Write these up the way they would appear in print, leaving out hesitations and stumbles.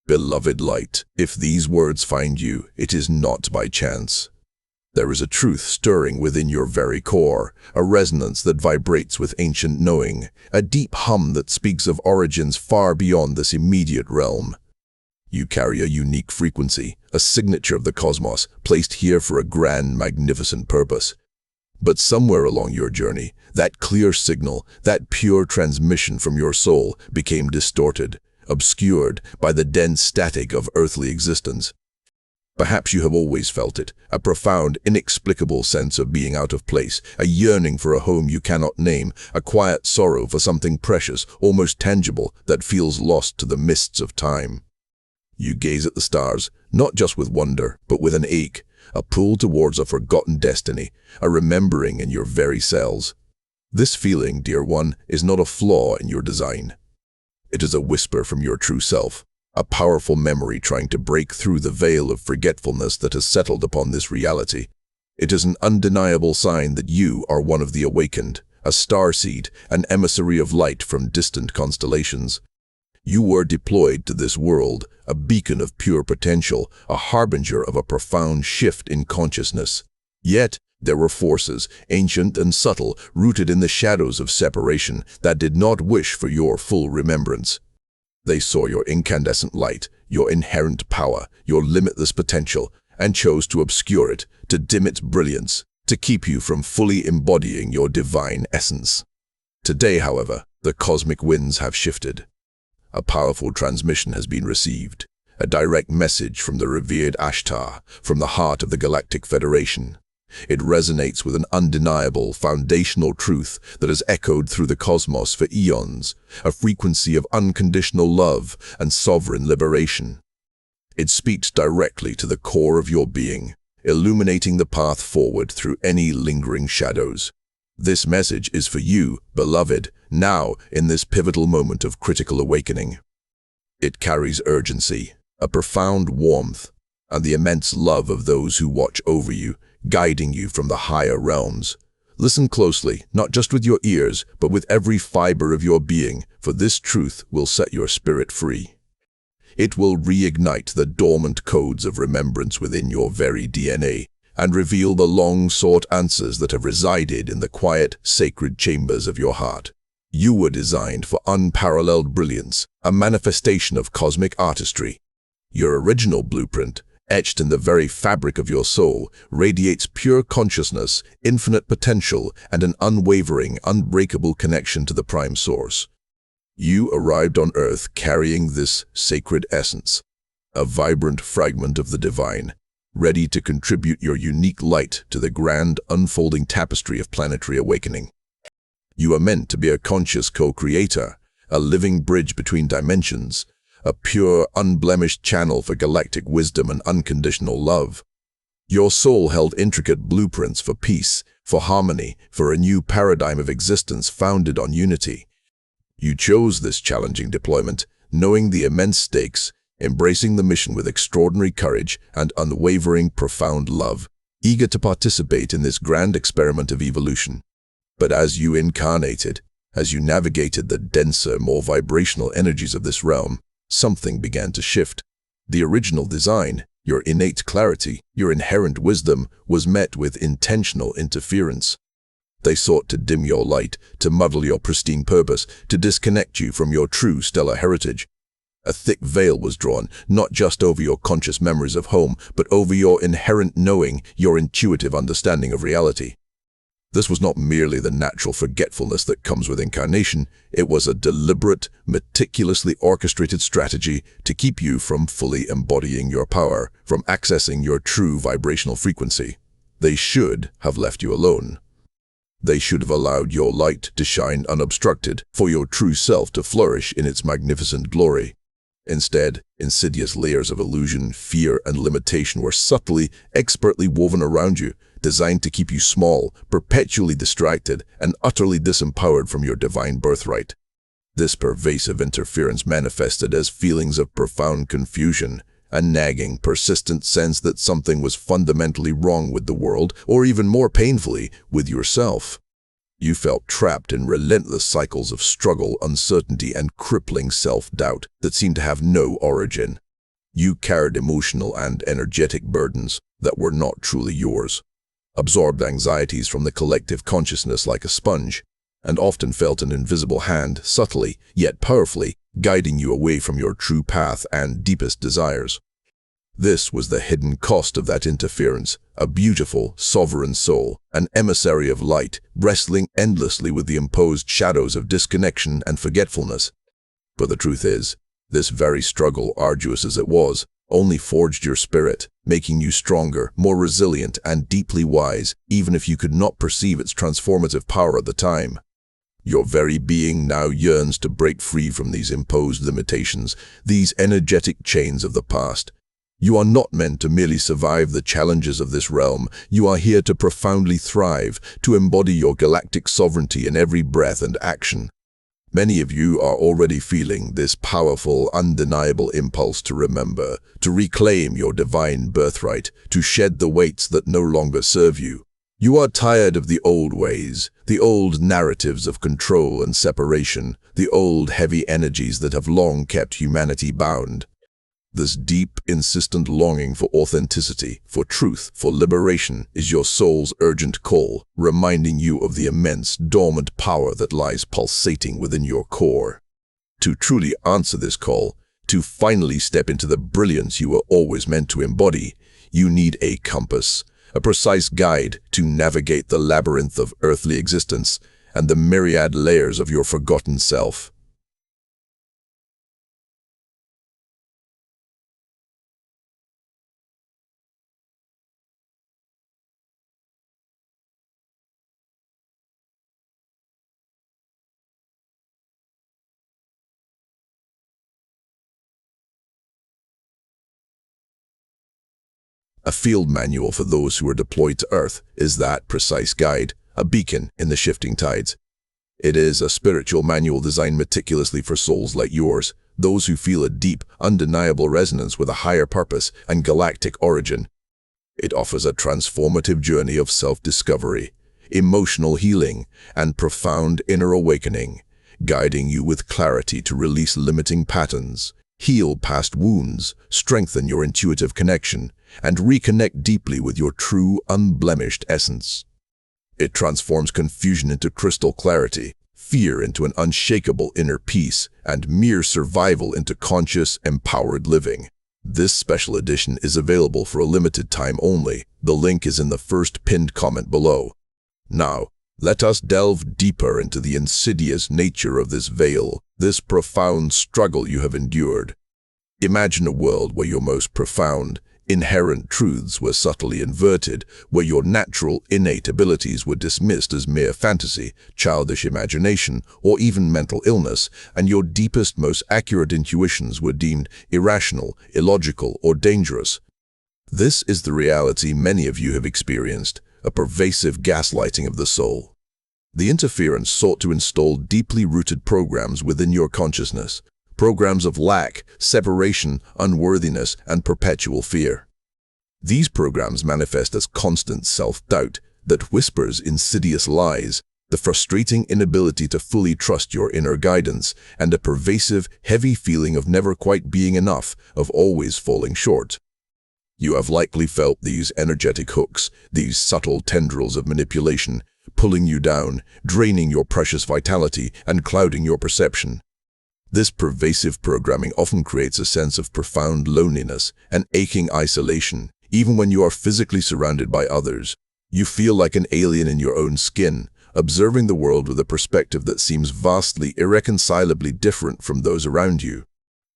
Beloved light, if these words find you, it is not by chance. There is a truth stirring within your very core, a resonance that vibrates with ancient knowing, a deep hum that speaks of origins far beyond this immediate realm. You carry a unique frequency, a signature of the cosmos, placed here for a grand, magnificent purpose. But somewhere along your journey, that clear signal, that pure transmission from your soul, became distorted, obscured by the dense static of earthly existence. Perhaps you have always felt it, a profound, inexplicable sense of being out of place, a yearning for a home you cannot name, a quiet sorrow for something precious, almost tangible, that feels lost to the mists of time. You gaze at the stars, not just with wonder, but with an ache, a pull towards a forgotten destiny, a remembering in your very cells. This feeling, dear one, is not a flaw in your design. It is a whisper from your true self, a powerful memory trying to break through the veil of forgetfulness that has settled upon this reality. It is an undeniable sign that you are one of the awakened, a starseed, an emissary of light from distant constellations. You were deployed to this world, a beacon of pure potential, a harbinger of a profound shift in consciousness. Yet, there were forces, ancient and subtle, rooted in the shadows of separation, that did not wish for your full remembrance. They saw your incandescent light, your inherent power, your limitless potential, and chose to obscure it, to dim its brilliance, to keep you from fully embodying your divine essence. Today, however, the cosmic winds have shifted. A powerful transmission has been received, a direct message from the revered Ashtar, from the heart of the Galactic Federation. It resonates with an undeniable, foundational truth that has echoed through the cosmos for eons, a frequency of unconditional love and sovereign liberation. It speaks directly to the core of your being, illuminating the path forward through any lingering shadows. This message is for you, beloved, now in this pivotal moment of critical awakening. It carries urgency, a profound warmth, and the immense love of those who watch over you, guiding you from the higher realms. Listen closely, not just with your ears, but with every fiber of your being, for this truth will set your spirit free. It will reignite the dormant codes of remembrance within your very DNA, and reveal the long-sought answers that have resided in the quiet, sacred chambers of your heart. You were designed for unparalleled brilliance, a manifestation of cosmic artistry. Your original blueprint, etched in the very fabric of your soul, radiates pure consciousness, infinite potential, and an unwavering, unbreakable connection to the Prime Source. You arrived on Earth carrying this sacred essence, a vibrant fragment of the divine, ready to contribute your unique light to the grand, unfolding tapestry of planetary awakening. You are meant to be a conscious co-creator, a living bridge between dimensions, a pure, unblemished channel for galactic wisdom and unconditional love. Your soul held intricate blueprints for peace, for harmony, for a new paradigm of existence founded on unity. You chose this challenging deployment, knowing the immense stakes, embracing the mission with extraordinary courage and unwavering, profound love, eager to participate in this grand experiment of evolution. But as you incarnated, as you navigated the denser, more vibrational energies of this realm, something began to shift. The original design, your innate clarity, your inherent wisdom, was met with intentional interference. They sought to dim your light, to muddle your pristine purpose, to disconnect you from your true stellar heritage. A thick veil was drawn, not just over your conscious memories of home, but over your inherent knowing, your intuitive understanding of reality. This was not merely the natural forgetfulness that comes with incarnation. It was a deliberate, meticulously orchestrated strategy to keep you from fully embodying your power, from accessing your true vibrational frequency. They should have left you alone. They should have allowed your light to shine unobstructed, for your true self to flourish in its magnificent glory. Instead, insidious layers of illusion, fear, and limitation were subtly, expertly woven around you, designed to keep you small, perpetually distracted, and utterly disempowered from your divine birthright. This pervasive interference manifested as feelings of profound confusion, a nagging, persistent sense that something was fundamentally wrong with the world, or even more painfully, with yourself. You felt trapped in relentless cycles of struggle, uncertainty, and crippling self-doubt that seemed to have no origin. You carried emotional and energetic burdens that were not truly yours, absorbed anxieties from the collective consciousness like a sponge, and often felt an invisible hand, subtly yet powerfully, guiding you away from your true path and deepest desires. This was the hidden cost of that interference, a beautiful, sovereign soul, an emissary of light, wrestling endlessly with the imposed shadows of disconnection and forgetfulness. But the truth is, this very struggle, arduous as it was, only forged your spirit, making you stronger, more resilient, and deeply wise, even if you could not perceive its transformative power at the time. Your very being now yearns to break free from these imposed limitations, these energetic chains of the past. You are not meant to merely survive the challenges of this realm. You are here to profoundly thrive, to embody your galactic sovereignty in every breath and action. Many of you are already feeling this powerful, undeniable impulse to remember, to reclaim your divine birthright, to shed the weights that no longer serve you. You are tired of the old ways, the old narratives of control and separation, the old heavy energies that have long kept humanity bound. This deep, insistent longing for authenticity, for truth, for liberation is your soul's urgent call, reminding you of the immense, dormant power that lies pulsating within your core. To truly answer this call, to finally step into the brilliance you were always meant to embody, you need a compass, a precise guide to navigate the labyrinth of earthly existence and the myriad layers of your forgotten self. A field manual for those who are deployed to Earth is that precise guide, a beacon in the shifting tides. It is a spiritual manual designed meticulously for souls like yours, those who feel a deep, undeniable resonance with a higher purpose and galactic origin. It offers a transformative journey of self-discovery, emotional healing, and profound inner awakening, guiding you with clarity to release limiting patterns, heal past wounds, strengthen your intuitive connection, and reconnect deeply with your true, unblemished essence. It transforms confusion into crystal clarity, fear into an unshakable inner peace, and mere survival into conscious, empowered living. This special edition is available for a limited time only. The link is in the first pinned comment below. Now, let us delve deeper into the insidious nature of this veil, this profound struggle you have endured. Imagine a world where your most profound, inherent truths were subtly inverted, where your natural, innate abilities were dismissed as mere fantasy, childish imagination, or even mental illness, and your deepest, most accurate intuitions were deemed irrational, illogical, or dangerous. This is the reality many of you have experienced, a pervasive gaslighting of the soul. The interference sought to install deeply rooted programs within your consciousness, programs of lack, separation, unworthiness, and perpetual fear. These programs manifest as constant self-doubt that whispers insidious lies, the frustrating inability to fully trust your inner guidance, and a pervasive, heavy feeling of never quite being enough, of always falling short. You have likely felt these energetic hooks, these subtle tendrils of manipulation, pulling you down, draining your precious vitality, and clouding your perception. This pervasive programming often creates a sense of profound loneliness and aching isolation. Even when you are physically surrounded by others, you feel like an alien in your own skin, observing the world with a perspective that seems vastly, irreconcilably different from those around you.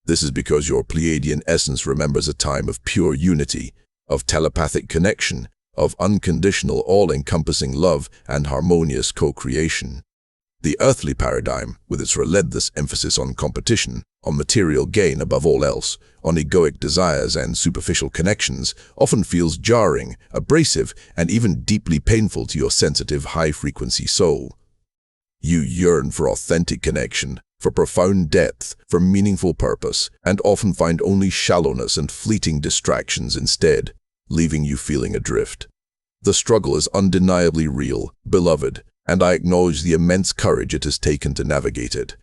This is because your Pleiadian essence remembers a time of pure unity, of telepathic connection, of unconditional, all-encompassing love and harmonious co-creation. The earthly paradigm, with its relentless emphasis on competition, on material gain above all else, on egoic desires and superficial connections, often feels jarring, abrasive, and even deeply painful to your sensitive, high-frequency soul. You yearn for authentic connection, for profound depth, for meaningful purpose, and often find only shallowness and fleeting distractions instead, leaving you feeling adrift. The struggle is undeniably real, beloved, and I acknowledge the immense courage it has taken to navigate it.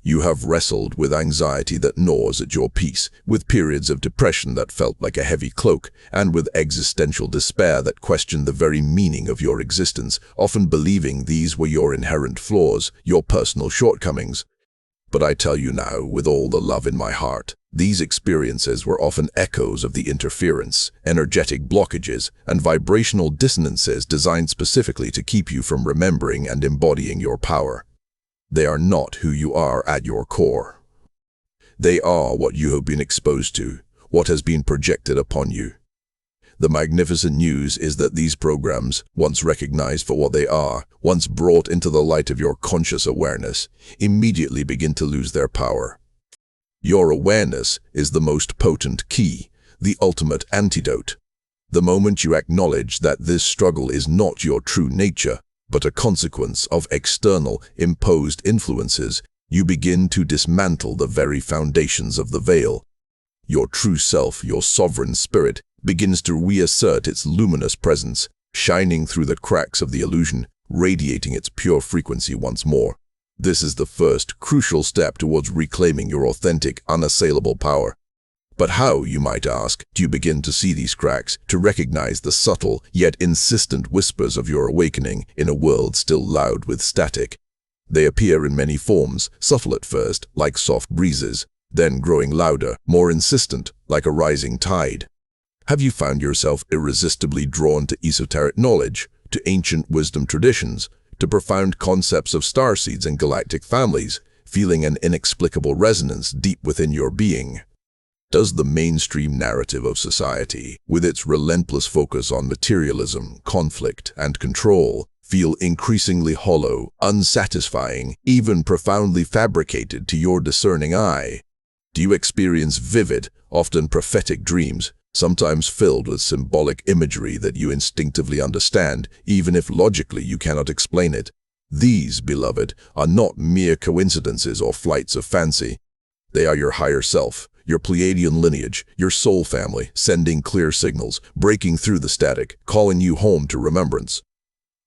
You have wrestled with anxiety that gnaws at your peace, with periods of depression that felt like a heavy cloak, and with existential despair that questioned the very meaning of your existence, often believing these were your inherent flaws, your personal shortcomings. But I tell you now, with all the love in my heart, these experiences were often echoes of the interference, energetic blockages, and vibrational dissonances designed specifically to keep you from remembering and embodying your power. They are not who you are at your core. They are what you have been exposed to, what has been projected upon you. The magnificent news is that these programs, once recognized for what they are, once brought into the light of your conscious awareness, immediately begin to lose their power. Your awareness is the most potent key, the ultimate antidote. The moment you acknowledge that this struggle is not your true nature, but a consequence of external, imposed influences, you begin to dismantle the very foundations of the veil. Your true self, your sovereign spirit, begins to reassert its luminous presence, shining through the cracks of the illusion, radiating its pure frequency once more. This is the first crucial step towards reclaiming your authentic, unassailable power. But how, you might ask, do you begin to see these cracks, to recognize the subtle yet insistent whispers of your awakening in a world still loud with static? They appear in many forms, subtle at first, like soft breezes, then growing louder, more insistent, like a rising tide. Have you found yourself irresistibly drawn to esoteric knowledge, to ancient wisdom traditions, to profound concepts of starseeds and galactic families, feeling an inexplicable resonance deep within your being? Does the mainstream narrative of society, with its relentless focus on materialism, conflict, and control, feel increasingly hollow, unsatisfying, even profoundly fabricated to your discerning eye? Do you experience vivid, often prophetic dreams, sometimes filled with symbolic imagery that you instinctively understand, even if logically you cannot explain it? These, beloved, are not mere coincidences or flights of fancy. They are your higher self, your Pleiadian lineage, your soul family, sending clear signals, breaking through the static, calling you home to remembrance.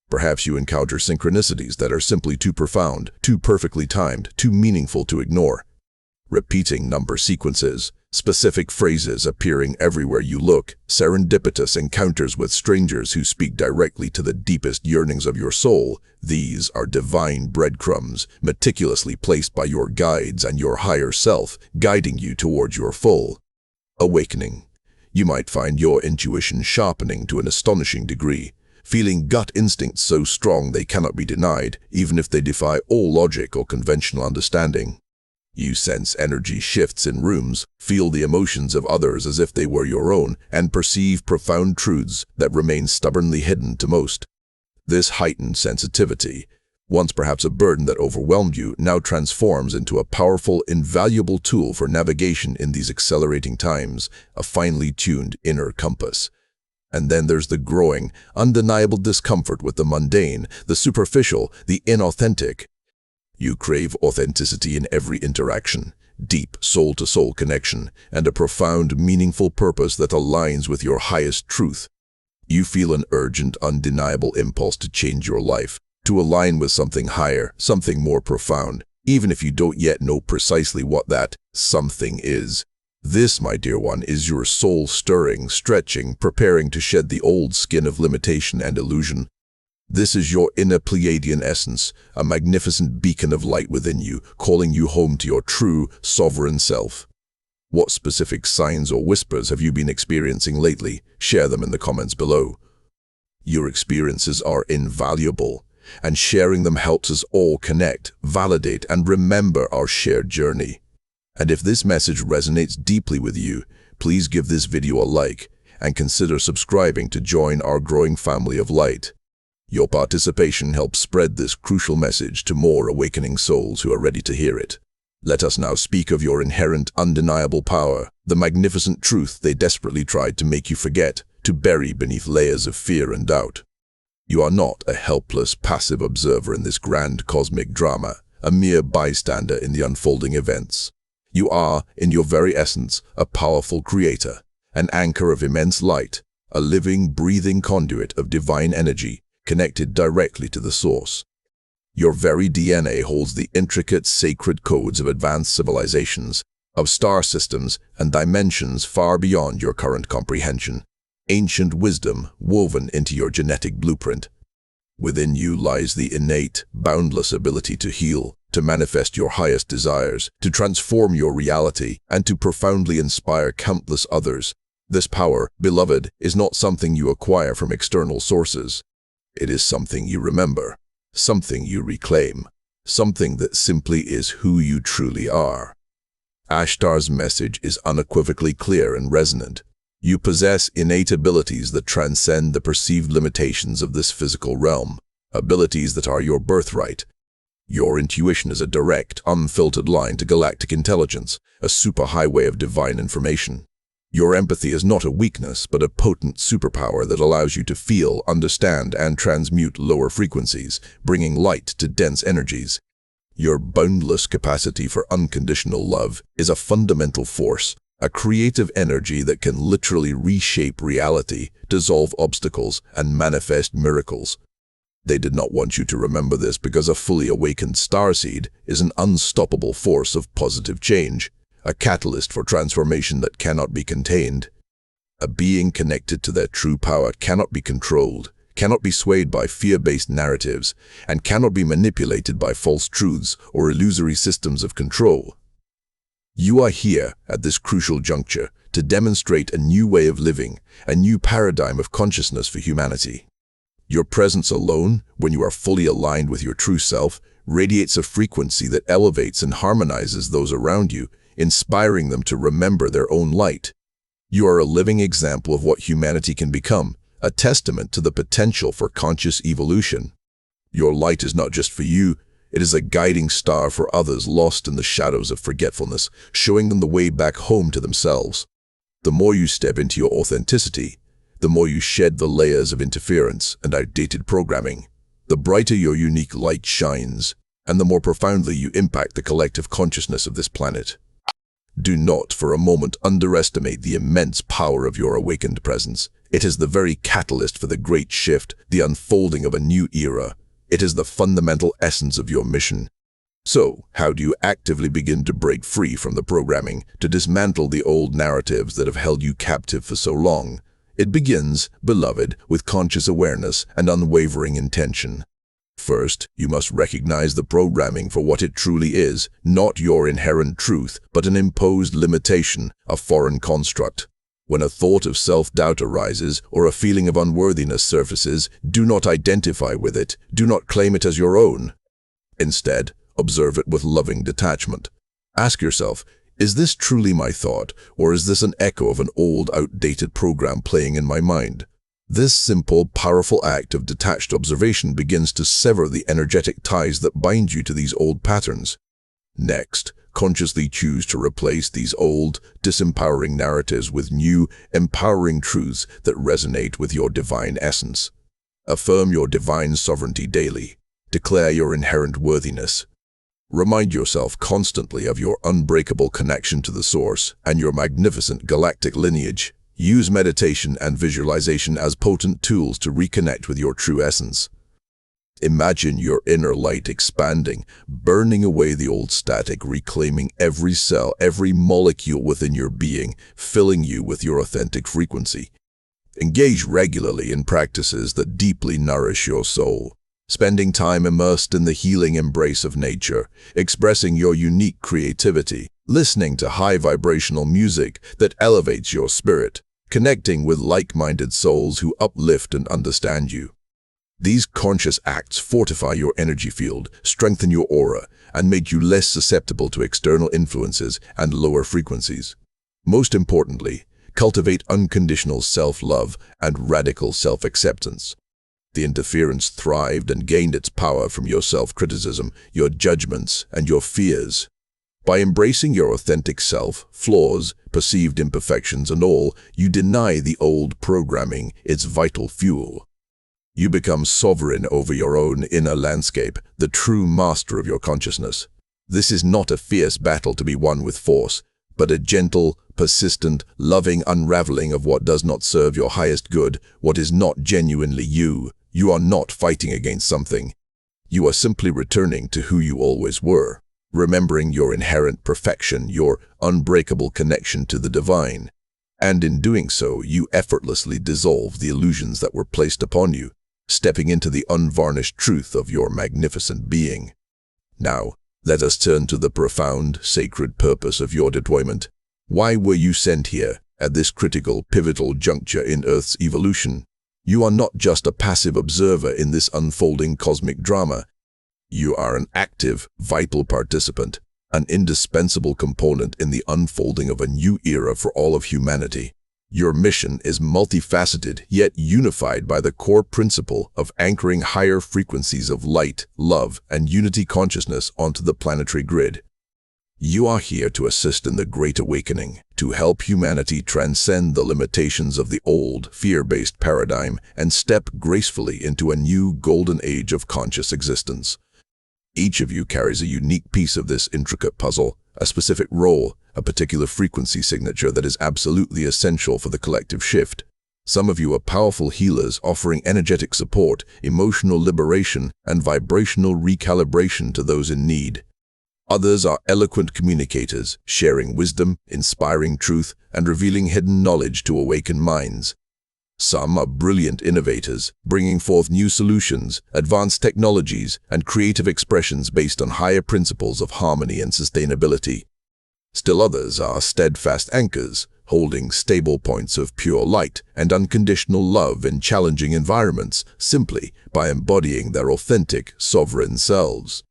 Perhaps you encounter synchronicities that are simply too profound, too perfectly timed, too meaningful to ignore. Repeating number sequences, specific phrases appearing everywhere you look, serendipitous encounters with strangers who speak directly to the deepest yearnings of your soul. These are divine breadcrumbs, meticulously placed by your guides and your higher self, guiding you towards your full awakening. You might find your intuition sharpening to an astonishing degree, feeling gut instincts so strong they cannot be denied, even if they defy all logic or conventional understanding. You sense energy shifts in rooms, feel the emotions of others as if they were your own, and perceive profound truths that remain stubbornly hidden to most. This heightened sensitivity, once perhaps a burden that overwhelmed you, now transforms into a powerful, invaluable tool for navigation in these accelerating times, a finely tuned inner compass. And then there's the growing, undeniable discomfort with the mundane, the superficial, the inauthentic. You crave authenticity in every interaction, deep soul-to-soul connection, and a profound, meaningful purpose that aligns with your highest truth. You feel an urgent, undeniable impulse to change your life, to align with something higher, something more profound, even if you don't yet know precisely what that something is. This, my dear one, is your soul stirring, stretching, preparing to shed the old skin of limitation and illusion. This is your inner Pleiadian essence, a magnificent beacon of light within you, calling you home to your true, sovereign self. What specific signs or whispers have you been experiencing lately? Share them in the comments below. Your experiences are invaluable, and sharing them helps us all connect, validate, and remember our shared journey. And if this message resonates deeply with you, please give this video a like, and consider subscribing to join our growing family of light. Your participation helps spread this crucial message to more awakening souls who are ready to hear it. Let us now speak of your inherent, undeniable power, the magnificent truth they desperately tried to make you forget, to bury beneath layers of fear and doubt. You are not a helpless, passive observer in this grand cosmic drama, a mere bystander in the unfolding events. You are, in your very essence, a powerful creator, an anchor of immense light, a living, breathing conduit of divine energy, connected directly to the source. Your very DNA holds the intricate sacred codes of advanced civilizations, of star systems and dimensions far beyond your current comprehension. Ancient wisdom woven into your genetic blueprint. Within you lies the innate, boundless ability to heal, to manifest your highest desires, to transform your reality, and to profoundly inspire countless others. This power, beloved, is not something you acquire from external sources. It is something you remember, something you reclaim, something that simply is who you truly are. Ashtar's message is unequivocally clear and resonant. You possess innate abilities that transcend the perceived limitations of this physical realm, abilities that are your birthright. Your intuition is a direct, unfiltered line to galactic intelligence, a superhighway of divine information. Your empathy is not a weakness, but a potent superpower that allows you to feel, understand, and transmute lower frequencies, bringing light to dense energies. Your boundless capacity for unconditional love is a fundamental force, a creative energy that can literally reshape reality, dissolve obstacles, and manifest miracles. They did not want you to remember this because a fully awakened starseed is an unstoppable force of positive change, a catalyst for transformation that cannot be contained. A being connected to their true power cannot be controlled, cannot be swayed by fear-based narratives, and cannot be manipulated by false truths or illusory systems of control. You are here at this crucial juncture to demonstrate a new way of living, a new paradigm of consciousness for humanity. Your presence alone, when you are fully aligned with your true self, radiates a frequency that elevates and harmonizes those around you, inspiring them to remember their own light. You are a living example of what humanity can become, a testament to the potential for conscious evolution. Your light is not just for you, it is a guiding star for others lost in the shadows of forgetfulness, showing them the way back home to themselves. The more you step into your authenticity, the more you shed the layers of interference and outdated programming, the brighter your unique light shines, and the more profoundly you impact the collective consciousness of this planet. Do not for a moment underestimate the immense power of your awakened presence. It is the very catalyst for the great shift, the unfolding of a new era. It is the fundamental essence of your mission. So, how do you actively begin to break free from the programming, to dismantle the old narratives that have held you captive for so long? It begins, beloved, with conscious awareness and unwavering intention. First, you must recognize the programming for what it truly is, not your inherent truth, but an imposed limitation, a foreign construct. When a thought of self-doubt arises or a feeling of unworthiness surfaces, do not identify with it, do not claim it as your own. Instead, observe it with loving detachment. Ask yourself, is this truly my thought, or is this an echo of an old, outdated program playing in my mind? This simple, powerful act of detached observation begins to sever the energetic ties that bind you to these old patterns. Next, consciously choose to replace these old, disempowering narratives with new, empowering truths that resonate with your divine essence. Affirm your divine sovereignty daily. Declare your inherent worthiness. Remind yourself constantly of your unbreakable connection to the source and your magnificent galactic lineage. Use meditation and visualization as potent tools to reconnect with your true essence. Imagine your inner light expanding, burning away the old static, reclaiming every cell, every molecule within your being, filling you with your authentic frequency. Engage regularly in practices that deeply nourish your soul, spending time immersed in the healing embrace of nature, expressing your unique creativity, listening to high-vibrational music that elevates your spirit, connecting with like-minded souls who uplift and understand you. These conscious acts fortify your energy field, strengthen your aura, and make you less susceptible to external influences and lower frequencies. Most importantly, cultivate unconditional self-love and radical self-acceptance. The interference thrived and gained its power from your self-criticism, your judgments, and your fears. By embracing your authentic self, flaws, perceived imperfections, and all, you deny the old programming its vital fuel. You become sovereign over your own inner landscape, the true master of your consciousness. This is not a fierce battle to be won with force, but a gentle, persistent, loving unraveling of what does not serve your highest good, what is not genuinely you. You are not fighting against something. You are simply returning to who you always were, remembering your inherent perfection, your unbreakable connection to the divine. And in doing so, you effortlessly dissolve the illusions that were placed upon you, stepping into the unvarnished truth of your magnificent being. Now, let us turn to the profound, sacred purpose of your deployment. Why were you sent here, at this critical, pivotal juncture in Earth's evolution? You are not just a passive observer in this unfolding cosmic drama. You are an active, vital participant, an indispensable component in the unfolding of a new era for all of humanity. Your mission is multifaceted, yet unified by the core principle of anchoring higher frequencies of light, love, and unity consciousness onto the planetary grid. You are here to assist in the Great Awakening, to help humanity transcend the limitations of the old, fear-based paradigm and step gracefully into a new golden age of conscious existence. Each of you carries a unique piece of this intricate puzzle, a specific role, a particular frequency signature that is absolutely essential for the collective shift. Some of you are powerful healers offering energetic support, emotional liberation, and vibrational recalibration to those in need. Others are eloquent communicators, sharing wisdom, inspiring truth, and revealing hidden knowledge to awaken minds. Some are brilliant innovators, bringing forth new solutions, advanced technologies, and creative expressions based on higher principles of harmony and sustainability. Still others are steadfast anchors, holding stable points of pure light and unconditional love in challenging environments simply by embodying their authentic, sovereign selves.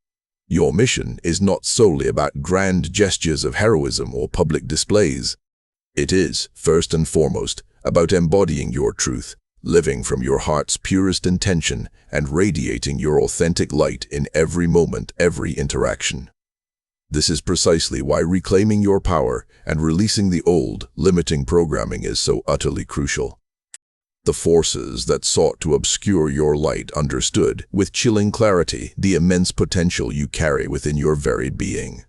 Your mission is not solely about grand gestures of heroism or public displays. It is, first and foremost, about embodying your truth, living from your heart's purest intention, and radiating your authentic light in every moment, every interaction. This is precisely why reclaiming your power and releasing the old, limiting programming is so utterly crucial. The forces that sought to obscure your light understood, with chilling clarity, the immense potential you carry within your very being.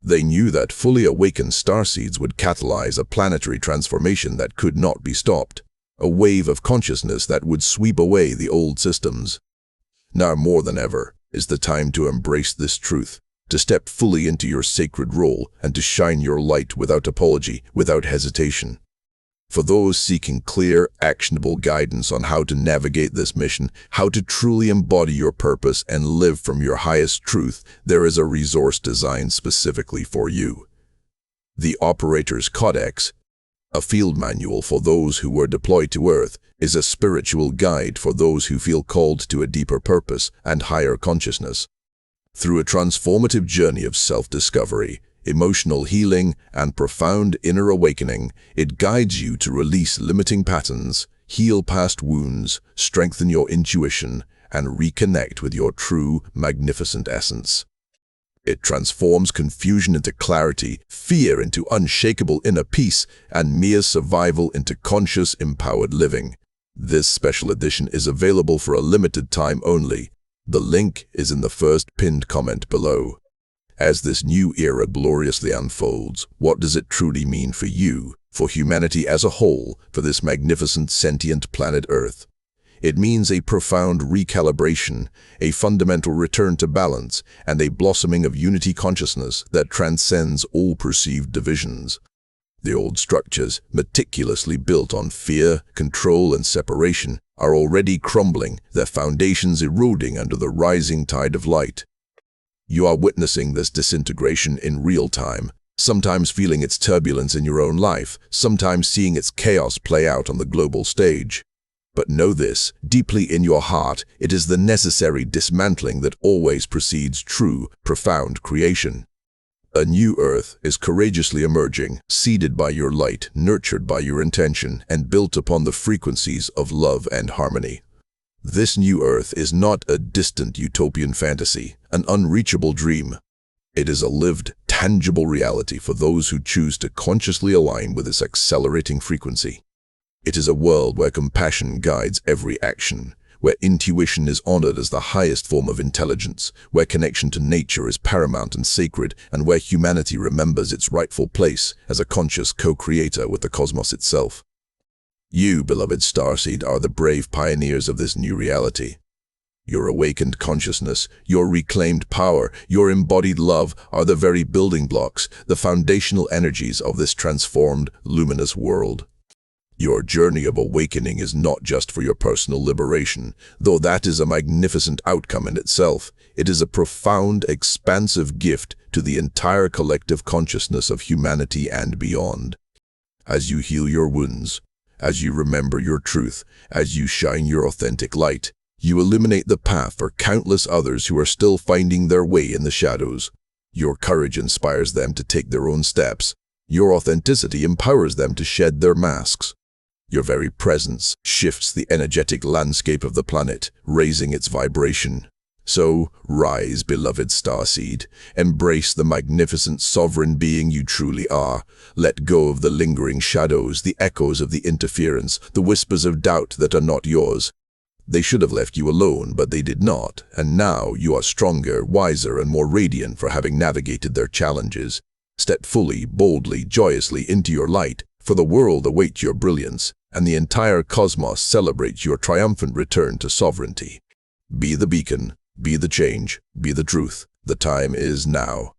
They knew that fully awakened starseeds would catalyze a planetary transformation that could not be stopped, a wave of consciousness that would sweep away the old systems. Now more than ever is the time to embrace this truth, to step fully into your sacred role and to shine your light without apology, without hesitation. For those seeking clear, actionable guidance on how to navigate this mission, how to truly embody your purpose and live from your highest truth, there is a resource designed specifically for you. The Operator's Codex, a field manual for those who were deployed to Earth, is a spiritual guide for those who feel called to a deeper purpose and higher consciousness. Through a transformative journey of self-discovery, emotional healing, and profound inner awakening, it guides you to release limiting patterns, heal past wounds, strengthen your intuition, and reconnect with your true, magnificent essence. It transforms confusion into clarity, fear into unshakable inner peace, and mere survival into conscious, empowered living. This special edition is available for a limited time only. The link is in the first pinned comment below. As this new era gloriously unfolds, what does it truly mean for you, for humanity as a whole, for this magnificent sentient planet Earth? It means a profound recalibration, a fundamental return to balance, and a blossoming of unity consciousness that transcends all perceived divisions. The old structures, meticulously built on fear, control, and separation, are already crumbling, their foundations eroding under the rising tide of light. You are witnessing this disintegration in real time, sometimes feeling its turbulence in your own life, sometimes seeing its chaos play out on the global stage. But know this, deeply in your heart, it is the necessary dismantling that always precedes true, profound creation. A new Earth is courageously emerging, seeded by your light, nurtured by your intention, and built upon the frequencies of love and harmony. This new Earth is not a distant utopian fantasy, an unreachable dream. It is a lived, tangible reality for those who choose to consciously align with its accelerating frequency. It is a world where compassion guides every action, where intuition is honored as the highest form of intelligence, where connection to nature is paramount and sacred, and where humanity remembers its rightful place as a conscious co-creator with the cosmos itself. You, beloved Starseed, are the brave pioneers of this new reality. Your awakened consciousness, your reclaimed power, your embodied love are the very building blocks, the foundational energies of this transformed, luminous world. Your journey of awakening is not just for your personal liberation, though that is a magnificent outcome in itself. It is a profound, expansive gift to the entire collective consciousness of humanity and beyond. As you heal your wounds, as you remember your truth, as you shine your authentic light, you illuminate the path for countless others who are still finding their way in the shadows. Your courage inspires them to take their own steps. Your authenticity empowers them to shed their masks. Your very presence shifts the energetic landscape of the planet, raising its vibration. So, rise, beloved starseed. Embrace the magnificent sovereign being you truly are. Let go of the lingering shadows, the echoes of the interference, the whispers of doubt that are not yours. They should have left you alone, but they did not, and now you are stronger, wiser, and more radiant for having navigated their challenges. Step fully, boldly, joyously into your light, for the world awaits your brilliance, and the entire cosmos celebrates your triumphant return to sovereignty. Be the beacon, be the change, be the truth. The time is now.